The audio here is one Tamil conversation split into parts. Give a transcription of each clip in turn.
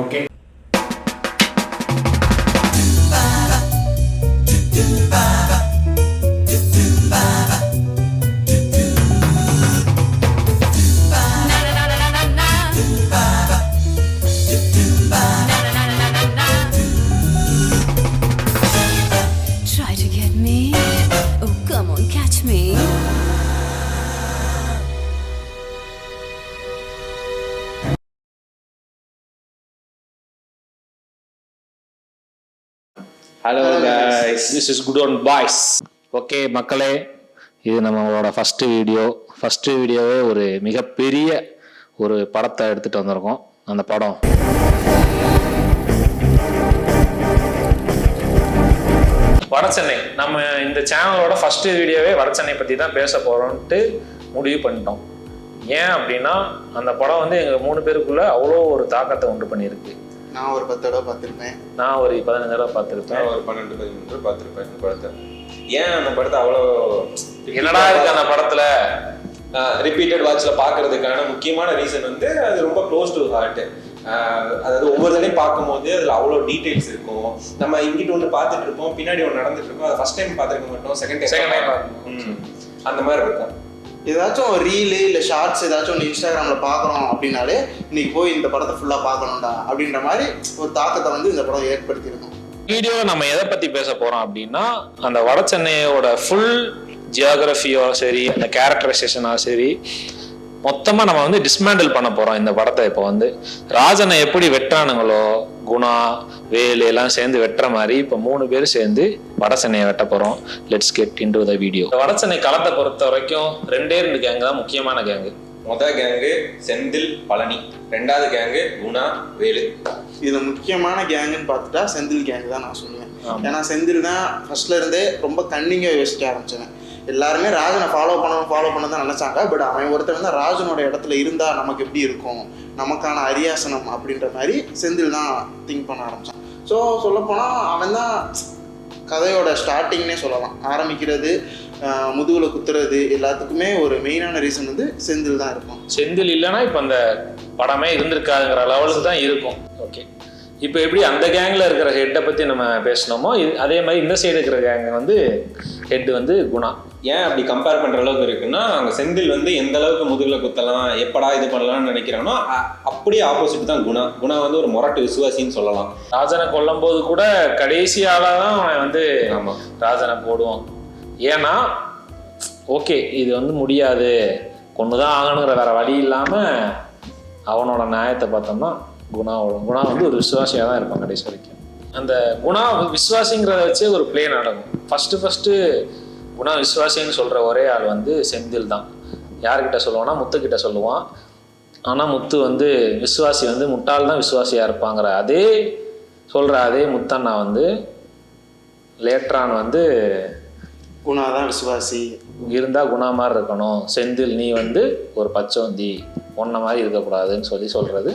Okay. Try to get me. Oh, come on, catch me. Hello guys, this is good one boys. Okay மக்களே, இது நம்மளோட ஃபஸ்ட்டு வீடியோவே ஒரு மிகப்பெரிய ஒரு படத்தை எடுத்துகிட்டு வந்திருக்கோம். அந்த படம் வடசென்னை. நம்ம இந்த சேனலோட ஃபஸ்ட்டு வீடியோவே வடசென்னை பற்றி தான் பேச போகிறோன்ட்டு முடிவு பண்ணிட்டோம். ஏன் அப்படின்னா அந்த படம் வந்து எங்கள் 3 பேருக்குள்ளே அவ்வளோ ஒரு தாக்கத்தை உண்டு பண்ணியிருக்கு. நான் ஒரு 10 தடவை பார்த்துருப்பேன். நான் ஒரு 15 தடவை பார்த்துருப்பேன். ஒரு 12-13 பார்த்துருப்பேன் இந்த படத்தை. ஏன் அந்த படத்தை அவ்வளோ என்னடா இருக்கு அந்த படத்துல ரிப்பீட்டட் வாட்ச்ல பார்க்கறதுக்கான முக்கியமான ரீசன் வந்து அது ரொம்ப க்ளோஸ் டு ஹார்ட். அதாவது ஒவ்வொரு தடையும் பார்க்கும்போது அதில் அவ்வளோ டீட்டெயில்ஸ் இருக்கும். நம்ம இங்கிட்ட ஒன்று பார்த்துட்டு இருப்போம், பின்னாடி ஒன்று நடந்துட்டு இருக்கும். அதை ஃபர்ஸ்ட் டைம் பார்த்துருக்க மாட்டோம், செகண்ட் டைம் பார்க்கணும், அந்த மாதிரி இருக்கும். ஏதாச்சும் ரீலு இல்லை ஷார்ட்ஸ் ஏதாச்சும் ஒன்று இன்ஸ்டாகிராமில் பார்க்குறோம் அப்படின்னாலே இன்னைக்கு போய் இந்த படத்தை ஃபுல்லாக பார்க்கணும்டா அப்படின்ற மாதிரி ஒரு தாக்கத்தை வந்து இந்த படம் ஏற்படுத்தியிருக்கும். வீடியோவில் நம்ம எதை பற்றி பேச போகிறோம் அப்படின்னா அந்த வட சென்னையோட ஃபுல் ஜியோகிராஃபியோ சரி, அந்த கேரக்டரைசேஷனோ சரி, மொத்தமாக நம்ம வந்து டிஸ்மேண்டில் பண்ண போகிறோம் இந்த படத்தை. இப்போ வந்து ராஜனை எப்படி வெட்டானுங்களோ, குணா, வேலு எல்லாம் சேர்ந்து வெட்டுற மாதிரி இப்போ 3 பேர் சேர்ந்து வடசென்னையை வெட்ட போகிறோம். Let's get into the video. Vadachennai களத்தை பொறுத்த வரைக்கும் 2 கேங்கு தான் முக்கியமான கேங்கு. முதல் கேங்கு செந்தில், பழனி. 2வது கேங்கு குணா, வேலு. இது முக்கியமான கேங்குன்னு பார்த்துட்டா செந்தில் கேங்கு தான் நான் சொல்லுவேன். ஏன்னா செந்தில் தான் ஃபர்ஸ்ட்ல இருந்தே ரொம்ப கன்னிங்காக யோசிக்க ஆரம்பிச்சேன். எல்லாருமே ராஜனை ஃபாலோ பண்ண தான் நினைச்சாங்க. பட் அவன் ஒருத்தர் வந்து ராஜனோட இடத்துல இருந்தா நமக்கு எப்படி இருக்கும், நமக்கான அரியாசனம் அப்படின்ற மாதிரி செந்தில் தான் திங்க் பண்ண ஆரம்பிச்சான். ஸோ சொல்லப்போனால் அவன் தான் கதையோட ஸ்டார்டிங்னே சொல்லலாம். ஆரம்பிக்கிறது, முதுகுல குத்துறது எல்லாத்துக்குமே ஒரு மெயினான ரீசன் வந்து செந்தில் தான் இருக்கும். செந்தில் இல்லைன்னா இப்போ அந்த படமே இருந்திருக்காதுங்கிற லெவலுக்கு தான் இருக்கும். ஓகே, இப்போ எப்படி அந்த கேங்கில் இருக்கிற ஹெட்டை பற்றி நம்ம பேசணுமோ அதே மாதிரி இந்த சைடு இருக்கிற கேங் வந்து ஹெட் வந்து குணா. ஏன் அப்படி கம்பேர் பண்ணுற அளவுக்கு இருக்குன்னா, அங்கே செந்தில் வந்து எந்த அளவுக்கு முதுகில் குத்தலாம், எப்படா இது பண்ணலாம்னு நினைக்கிறானோ அப்படியே ஆப்போசிட் தான் குணா. குணா வந்து ஒரு மொரட்டு விசுவாசின்னு சொல்லலாம். ராஜனை கொல்லும் போது கூட கடைசியால தான் அவன் வந்து ராஜனை போடுவான். ஏன்னா ஓகே இது வந்து முடியாது, கொண்டுதான் ஆகணுங்கிற வேற வழி இல்லாமல் அவனோட நியாயத்தை பார்த்தோம்னா குணா வந்து ஒரு விசுவாசியாக தான் இருப்பான் கடைசி வரைக்கும். அந்த குணா விசுவாசிங்கிறத வச்சு ஒரு பிளே நடக்கும். ஃபஸ்ட்டு குணா விசுவாசின்னு சொல்கிற ஒரே ஆள் வந்து செந்தில் தான். யார்கிட்ட சொல்லுவான்னா முத்துக்கிட்ட சொல்லுவான். ஆனால் முத்து வந்து விசுவாசி வந்து முட்டாள் தான் விசுவாசியாக இருப்பாங்கிற அதே முத்தண்ணா வந்து லேட்டரான் வந்து குணா தான் விசுவாசி இருந்தால் குணா மாதிரி இருக்கணும், செந்தில் நீ வந்து ஒரு பச்சோந்தி, ஒன்றை மாதிரி இருக்கக்கூடாதுன்னு சொல்கிறது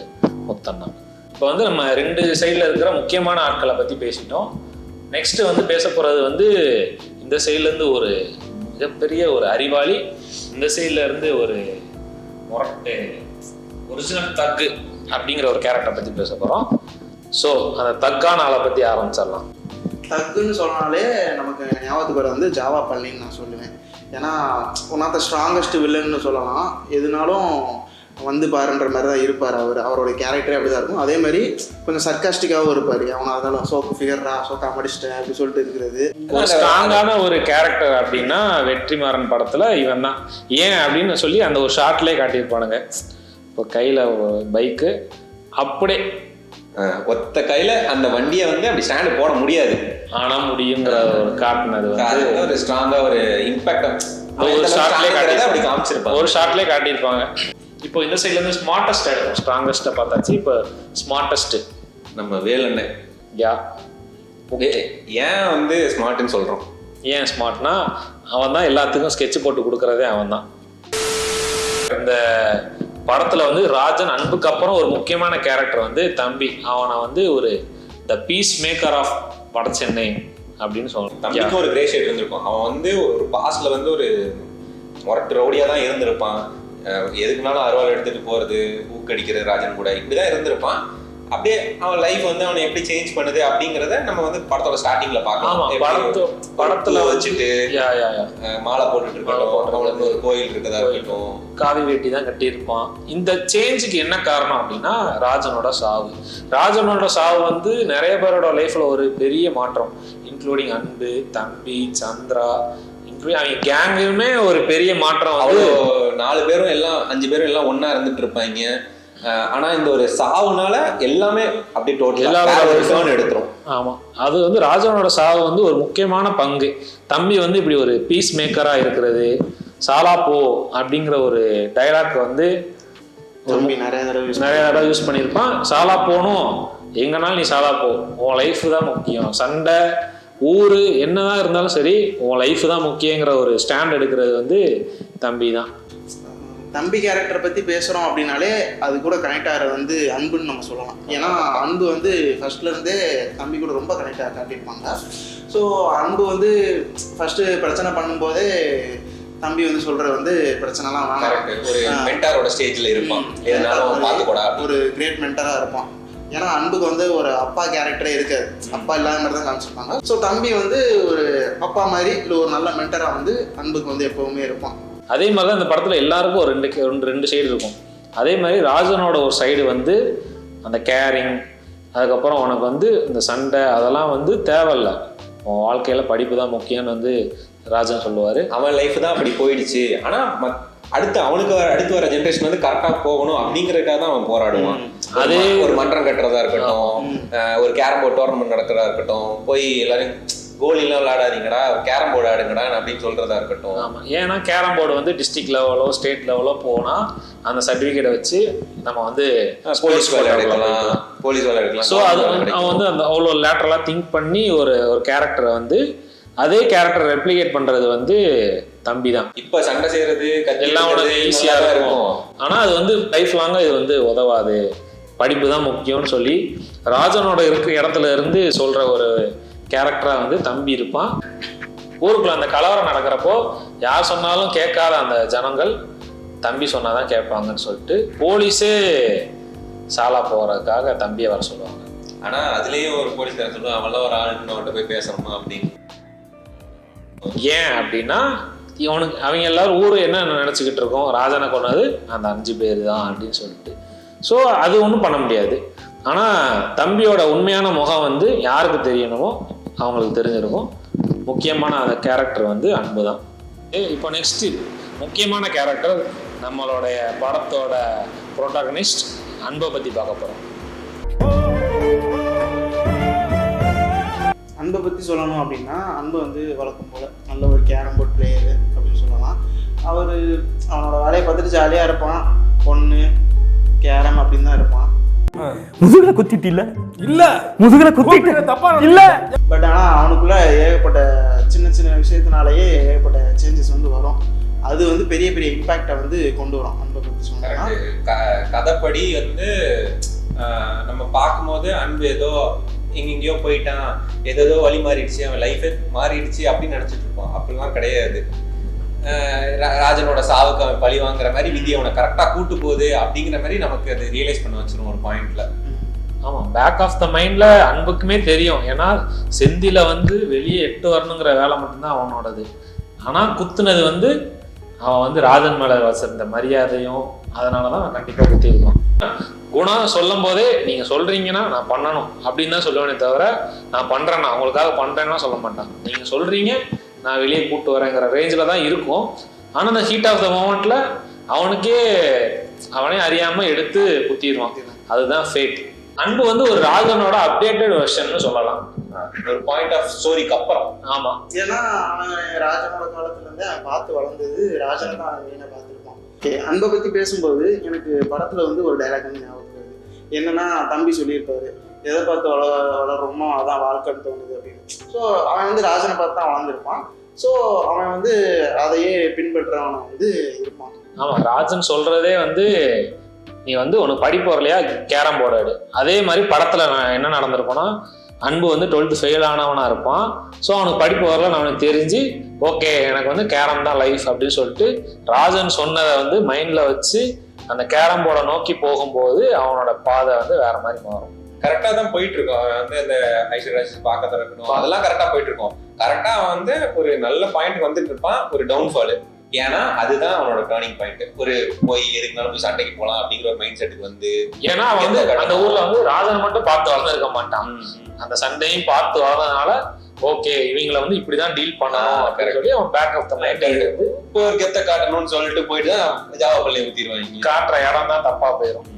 முத்தண்ணா. இப்போ வந்து நம்ம 2 சைடில் இருக்கிற முக்கியமான ஆட்களை பற்றி பேசிட்டோம். நெக்ஸ்ட்டு வந்து பேச போகிறது வந்து இந்த சைட்லேருந்து ஒரு மிகப்பெரிய ஒரு அறிவாளி, இந்த சைட்லேருந்து ஒரு மொரட்டு ஒரிஜினல் தக்கு அப்படிங்கிற ஒரு கேரக்டரை பற்றி பேச போகிறோம். ஸோ அந்த தக்கான ஆளை பற்றி ஆரம்பிச்சிடலாம். தக்குன்னு சொன்னாலே நமக்கு ஞாபகத்துக்கு வர வந்து ஜாவா பழனின்னு நான் சொல்லுவேன். ஏன்னா ஒன் ஆஃப் த ஸ்ட்ராங்கஸ்ட் வில்லன்னு சொல்லலாம். எதுனாலும் வந்து பாருன்ற மாதிரி தான் இருப்பார். அவரோட கேரக்டரே அப்படி தான் இருக்கும். அதே மாதிரி கொஞ்சம் சர்க்காஸ்டிக்காகவும் இருப்பார். அவனை அதெல்லாம் சோக்கு ஃபிகர்ரா சோக்கா மடிச்சிட்டேன் அப்படி சொல்லிட்டு இருக்கிறது. ஒரு ஸ்ட்ராங்கான ஒரு கேரக்டர் அப்படின்னா வெற்றிமாறன் படத்தில் இவன் தான். ஏன் அப்படின்னு சொல்லி அந்த ஒரு ஷார்ட்லேயே காட்டியிருப்பானுங்க. இப்போ கையில் பைக்கு அப்படியே ஒத்த கையில அந்த வண்டியை வந்து அப்படி ஸ்டாண்டு போட முடியாது, ஆனா முடியுங்கிற ஒரு காட்டினது வந்து ஒரு ஸ்ட்ராங்கா ஒரு இம்பாக்ட் ஒரு ஷார்ட்லேயே காட்டியிருப்பாங்க. இப்போ இந்த சைட்ல இருந்து ஸ்மார்ட்டஸ்ட் ஆகிடும். ஸ்ட்ராங்கஸ்ட்டை பார்த்தாச்சு, இப்போ ஸ்மார்ட்டஸ்ட் நம்ம வேலண்ணே. ஏன் வந்து ஸ்மார்ட்னு சொல்றோம்? ஏன் ஸ்மார்ட்னா அவன் தான் எல்லாத்துக்கும் ஸ்கெட்ச் போட்டு கொடுக்கறதே அவன் தான். இந்த படத்துல வந்து ராஜன் அன்புக்கு அப்புறம் ஒரு முக்கியமான கேரக்டர் வந்து தம்பி. அவனை வந்து ஒரு the piece maker of Vadachennai அப்படின்னு சொல்லணும். தம்பிக்கு ஒரு கிரே ஷேட் இருந்திருக்கும். அவன் வந்து ஒரு பாஸ்ட்ல வந்து ஒரு மொரட்டு ரவுடியா தான் இருந்திருப்பான். எதுக்குனாலும் அருவாள் எடுத்துட்டு போறது, ஊக்கடிக்கிறது ராஜன் கூட இப்படிதான் இருந்திருப்பான். அப்படியே அவன் லைஃப் வந்து அவனை எப்படி சேஞ்ச் பண்ணுது அப்படிங்கறத நம்ம வந்து படத்தோட ஸ்டார்டிங்ல பார்க்கலாம். படத்துல வச்சுட்டு மாலை போட்டுட்டு இருக்கட்டும், அவனுக்கு ஒரு கோயில் இருக்கதா இருக்கட்டும், காவி வேட்டி தான் கட்டியிருப்பான். இந்த சேஞ்சுக்கு என்ன காரணம் அப்படின்னா ராஜனோட சாவு வந்து நிறைய பேரோட லைஃப்ல ஒரு பெரிய மாற்றம், இன்க்ளூடிங் அன்பு, தம்பி, சந்திரா, அவங்க கேங்குமே ஒரு பெரிய மாற்றம். அவ்வளோ 4 பேரும் எல்லாம் 5 பேரும் எல்லாம் ஒன்னா இருந்துட்டு இருப்பாங்க. ஆனா இந்த ஒரு சாவுனால எல்லாமே அப்படி டோட்டலா எடுத்துரும். ஆமா, அது வந்து ராஜனோட சாவு வந்து ஒரு முக்கியமான பங்கு. தம்பி வந்து இப்படி ஒரு பீஸ் மேக்கரா இருக்கிறது, சாலா போ அப்படிங்கிற ஒரு டைலாக் வந்து நிறைய தடவை யூஸ் பண்ணியிருப்பான். சாலா போகணும், எங்கனாலும் நீ சாலா போ, உன் லைஃப் தான் முக்கியம், சண்டை ஊர் என்னதான் இருந்தாலும் சரி உன் லைஃப் தான் முக்கியங்கிற ஒரு ஸ்டாண்ட் எடுக்கிறது வந்து தம்பி தான். தம்பி கேரக்டரை பற்றி பேசுகிறோம் அப்படின்னாலே அது கூட கனெக்ட் ஆகிறது வந்து அன்புன்னு நம்ம சொல்லலாம். ஏன்னா அன்பு வந்து ஃபர்ஸ்ட்லேருந்தே தம்பி கூட ரொம்ப கனெக்ட் காட்டியிருப்பாங்க. ஸோ அன்பு வந்து ஃபர்ஸ்ட்டு பிரச்சனை பண்ணும்போதே தம்பி வந்து சொல்கிறது வந்து பிரச்சனைலாம் வேணாம், ஒரு மென்டாரோட ஸ்டேஜில் இருப்பான், ஒரு கிரேட் மென்டராக இருப்பான். ஏன்னா அன்புக்கு வந்து ஒரு அப்பா கேரக்டரே இருக்காது, அப்பா இல்லாத மாதிரி தான் காமிச்சிருப்பாங்க. ஸோ தம்பி வந்து ஒரு அப்பா மாதிரி இல்லை ஒரு நல்ல மென்டராக வந்து அன்புக்கு வந்து எப்பவுமே இருப்பான். அதே மாதிரி தான் இந்த படத்தில் எல்லாருக்கும் ஒரு ரெண்டு சைடு இருக்கும். அதே மாதிரி ராஜனோட ஒரு சைடு வந்து அந்த கேரிங், அதுக்கப்புறம் உனக்கு வந்து இந்த சண்டை அதெல்லாம் வந்து தேவையில்லை, உன் வாழ்க்கையில் படிப்பு தான் முக்கியம்னு வந்து ராஜன் சொல்லுவார். அவன் லைஃப் தான் அப்படி போயிடுச்சு, ஆனால் அடுத்து வர ஜென்ரேஷன் வந்து கரெக்டாக போகணும் அப்படிங்கிறதுக்காக தான் அவன் போராடுவான். அதே ஒரு மன்றம் கட்டுறதா இருக்கட்டும், ஒரு கேரம் போர்டு டோர்னமெண்ட் நடக்கிறதா இருக்கட்டும், போய் எல்லாரும் கோலிலாம் விளையாடாதீங்கடா, கேரம் போர்டு ஆடுங்கடா அப்படின்னு சொல்றதா இருக்கட்டும். ஆமாம், ஏன்னா கேரம் போர்டு வந்து டிஸ்ட்ரிக்ட் லெவலோ ஸ்டேட் லெவலோ போனால் அந்த சர்டிஃபிகேட்டை வச்சு நம்ம வந்து போலீஸ் வேலை எடுக்கலாம். ஸோ அது அவன் வந்து அந்த அவ்வளோ லேட்டரலாக திங்க் பண்ணி ஒரு கேரக்டரை வந்து அதே கேரக்டர் ரெப்ளிகேட் பண்ணுறது வந்து தம்பி தான். இப்போ சண்டை செய்யறது எல்லாம் ஈஸியாக தான் இருக்கும், ஆனால் அது வந்து லைஃப் லாங்காக இது வந்து உதவாது, படிப்பு தான் முக்கியம்னு சொல்லி ராஜனோட இடத்துல இருந்து சொல்கிற ஒரு கேரக்டராக வந்து தம்பி இருப்பான். ஊருக்குள்ள அந்த கலவரம் நடக்கிறப்போ யார் சொன்னாலும் கேட்காத அந்த ஜனங்கள் தம்பி சொன்னாதான் கேட்பாங்கன்னு சொல்லிட்டு போலீஸே சாலா போகிறதுக்காக தம்பியை வர சொல்லுவாங்க. ஆனால் அதுலேயும் ஒரு போலீஸ்காரன் சொல்லுவான், அவெல்லாம் ஒரு ஆளுன்னு அவன்கிட்ட போய் பேசணுமா அப்படின்னு. ஏன் அப்படின்னா இவனுக்கு அவங்க எல்லாரும் ஊர் என்ன நினச்சிக்கிட்டு இருக்கோம், ராஜனை கொண்டது அந்த 5 பேர் தான் அப்படின்னு சொல்லிட்டு. ஸோ அது ஒன்றும் பண்ண முடியாது. ஆனால் தம்பியோட உண்மையான முகம் வந்து யாருக்கு தெரியணுமோ அவங்களுக்கு தெரிஞ்சிருக்கும். முக்கியமான அந்த கேரக்டர் வந்து அன்பு தான். இப்போ நெக்ஸ்ட்டு முக்கியமான கேரக்டர் நம்மளுடைய படத்தோட ப்ரோட்டாகனிஸ்ட் அன்பை பற்றி பார்க்க போகிறோம். அன்பை பற்றி சொல்லணும் அப்படின்னா அன்பு வந்து வழக்கம் போல் நல்ல ஒரு கேரம் போர்ட் பிளேயரு அப்படின்னு சொல்லலாம். அவனோட வேலையை பார்த்துட்டு ஜாலியாக இருப்பான், பொண்ணு கேரம் அப்படின்னு தான் இருப்பான். முதுகுல குத்திட்டு இல்ல முதுகுல குத்திட்டு தப்பா இல்ல. பட் ஆனால் அவனுக்குள்ள ஏகப்பட்ட சின்ன சின்ன விஷயத்தினாலேயே ஏகப்பட்ட சேஞ்சஸ் வந்து வரும். அது வந்து பெரிய பெரிய இம்பாக்டை வந்து கொண்டு வரும். அன்பை பற்றி சொன்னா கதைப்படி வந்து நம்ம பார்க்கும்போது அன்பு ஏதோ எங்கெங்கயோ போயிட்டான், ஏதோ வழி மாறிடுச்சு, அவன் லைஃபே மாறிடுச்சு அப்படின்னு நினைச்சிட்டு இருப்பான். அப்படிலாம் கிடையாது. ராஜனோட சாவுக்கு அவன் பழி வாங்குற மாதிரி விதி அவனை கரெக்டா கூட்டு போகுது அப்படிங்கிற மாதிரி நமக்கு அது ரியலைஸ் பண்ண வச்சிரும் ஒரு பாயிண்ட்ல. ஆமாம், பேக் ஆஃப் த மைண்ட்ல அன்புக்குமே தெரியும். ஏன்னா செந்தில வந்து வெளியே 8 வரணுங்கிற வேலை மட்டும்தான் அவனோடது. ஆனால் குத்துனது வந்து அவன் வந்து ராஜன் மேலே வச்சிருந்த மரியாதையும் அதனாலதான் அவன் கண்டிப்பாக குத்திருக்கான். குணம் சொல்லும் போதே நீங்க சொல்றீங்கன்னா நான் பண்ணணும் அப்படின்னு தான் சொல்லுவேனே தவிர நான் பண்றேன், நான் உங்களுக்காக பண்றேன்னா சொல்ல மாட்டான். நீங்க சொல்றீங்க நான் வெளியே கூப்பிட்டு வரேங்கிற ரேஞ்சில் தான் இருக்கும். ஆனால் அந்த ஹீட் ஆஃப் த மொமெண்ட்ல அவனே அறியாம எடுத்து குத்திடுவான். அதுதான் ஃபேட். அன்பு வந்து ஒரு ராஜனோட அப்டேட்டட் வெர்ஷன் சொல்லலாம், ஒரு பாயிண்ட் ஆஃப் ஸ்டோரிக்கு அப்புறம். ஆமா, ஏன்னா அவன் ராஜனோட காலத்துல இருந்தே அவன் பார்த்து வளர்ந்தது ராஜனை தான் அவன் மெயினாக பார்த்துருப்பான். அன்பை பத்தி பேசும்போது எனக்கு படத்துல வந்து ஒரு டைலாக் வந்து ஞாபகம் வருது. என்னன்னா தம்பி சொல்லியிருப்பாரு, எதை பார்த்து வளர்றோமோ அதான் வாழ்க்கைன்னு தோணுது அப்படின்னு. ஸோ அவன் வந்து ராஜனை பார்த்து தான் வளர்ந்துருப்பான். ஸோ அவன் வந்து அதையே பின்பற்றவனை வந்து இருப்பான். ஆமா, ராஜன் சொல்றதே வந்து நீ வந்து உனக்கு படிப்பு வரலையா கேரம் போர்டு ஆடு. அதே மாதிரி படத்துல என்ன நடந்திருப்போம்னா அன்பு வந்து 12th ஃபெயில் ஆனவனா இருப்பான். ஸோ அவனுக்கு படிப்பு வரலன்னு அவனுக்கு தெரிஞ்சு ஓகே எனக்கு வந்து கேரம் தான் லைஃப் அப்படின்னு சொல்லிட்டு ராஜன் சொன்னதை வந்து மைண்ட்ல வச்சு அந்த கேரம் போர்டை நோக்கி போகும்போது அவனோட பாதை வந்து வேற மாதிரி மாறும். கரெக்டா தான் போயிட்டு இருக்கோம். அவன் வந்து இந்த ஐஸ்வர்யா பார்க்கறதா இருக்கட்டும், அதெல்லாம் கரெக்டா போயிட்டு இருக்கோம். கரெக்டா அவன் வந்து ஒரு நல்ல பாயிண்ட் வந்துட்டு இருப்பான், ஒரு டவுன்ஃபால். ஏன்னா அதுதான் அவனோட டர்னிங் பாயிண்ட். ஒரு போய் எதுக்குனாலும் போய் சண்டைக்கு போலாம் அப்படிங்கிற ஒரு மைண்ட் செட்டுக்கு வந்து, ஏன்னா அவன் வந்து அந்த ஊர்ல வந்து ராஜன் மட்டும் பார்த்து வளர்ந்துருக்க மாட்டான், அந்த சண்டையும் பார்த்து வளர்ந்ததுனால ஓகே இவங்களை வந்து இப்படிதான் டீல் பண்ணணும் அப்படின்னு சொல்லி அவன் பேக் ஆஃப் த மைண்ட் எடுத்து இப்போ ஒரு கெத்த காட்டணும்னு சொல்லிட்டு போயிட்டு தான் ஜாவா பள்ளியை ஊத்திடுவாங்க. காட்டுற இடம் தான் தப்பா போயிடும்.